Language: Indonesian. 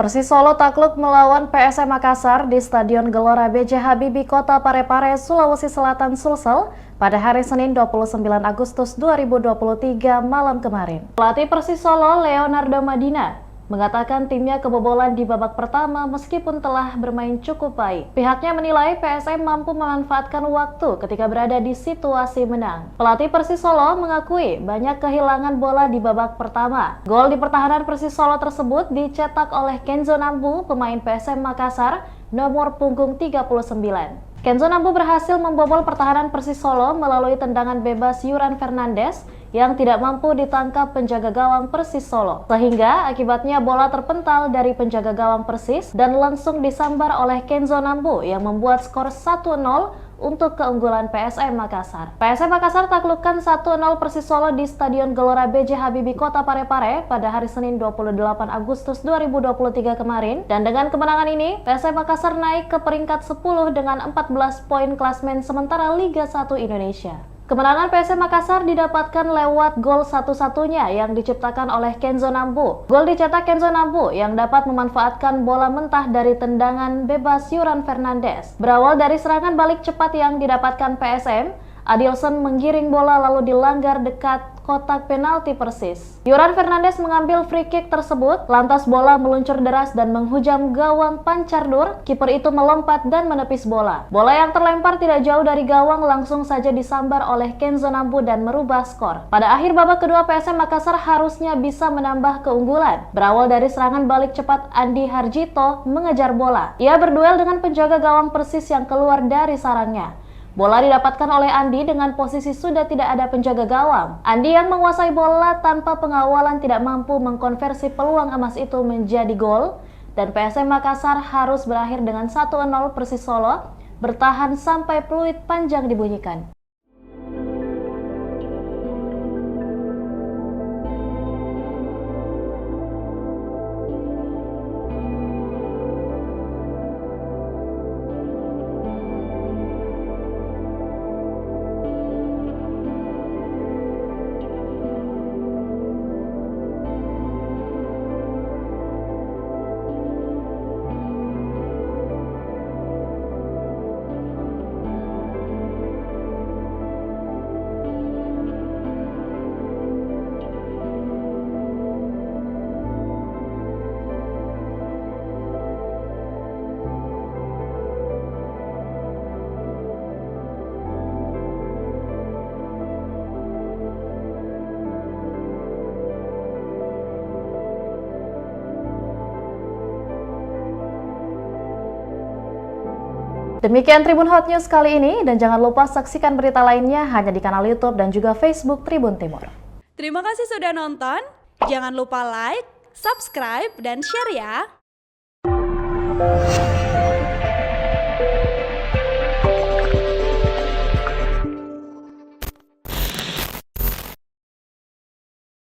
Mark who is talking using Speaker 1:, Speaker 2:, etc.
Speaker 1: Persis Solo takluk melawan PSM Makassar di Stadion Gelora B.J. Habibie, Kota Parepare, Sulawesi Selatan, Sulsel pada hari Senin 29 Agustus 2023 malam kemarin. Pelatih Persis Solo, Leonardo Madina, mengatakan timnya kebobolan di babak pertama meskipun telah bermain cukup baik. Pihaknya menilai PSM mampu memanfaatkan waktu ketika berada di situasi menang. Pelatih Persis Solo mengakui banyak kehilangan bola di babak pertama. Gol di pertahanan Persis Solo tersebut dicetak oleh Kenzo Nambu, pemain PSM Makassar, nomor punggung 39. Kenzo Nambu berhasil membobol pertahanan Persis Solo melalui tendangan bebas Yuran Fernandes yang tidak mampu ditangkap penjaga gawang Persis Solo. Sehingga akibatnya bola terpental dari penjaga gawang Persis dan langsung disambar oleh Kenzo Nambu yang membuat skor 1-0 untuk keunggulan PSM Makassar. PSM Makassar taklukkan 1-0 Persis Solo di Stadion Gelora B.J. Habibie, Kota Parepare pada hari Senin 28 Agustus 2023 kemarin. Dan dengan kemenangan ini, PSM Makassar naik ke peringkat 10 dengan 14 poin klasmen sementara Liga 1 Indonesia. Kemenangan PSM Makassar didapatkan lewat gol satu-satunya yang diciptakan oleh Kenzo Nambu. Gol dicetak Kenzo Nambu yang dapat memanfaatkan bola mentah dari tendangan bebas Yuran Fernandes. Berawal dari serangan balik cepat yang didapatkan PSM, Adilson menggiring bola lalu dilanggar dekat kotak penalti Persis. Yuran Fernandes mengambil free kick tersebut, lantas bola meluncur deras dan menghujam gawang Pancardur. Kiper itu melompat dan menepis bola. Bola yang terlempar tidak jauh dari gawang langsung saja disambar oleh Kenzo Nambu dan merubah skor. Pada akhir babak kedua, PSM Makassar harusnya bisa menambah keunggulan. Berawal dari serangan balik cepat, Andi Harjito mengejar bola. Ia berduel dengan penjaga gawang Persis yang keluar dari sarangnya. Bola didapatkan oleh Andi dengan posisi sudah tidak ada penjaga gawang. Andi yang menguasai bola tanpa pengawalan tidak mampu mengkonversi peluang emas itu menjadi gol, dan PSM Makassar harus berakhir dengan 1-0. Persis Solo bertahan sampai peluit panjang dibunyikan. Demikian Tribun Hot News kali ini, dan jangan lupa saksikan berita lainnya hanya di kanal YouTube dan juga Facebook Tribun Timur.
Speaker 2: Terima kasih sudah nonton, jangan lupa like, subscribe, dan share ya!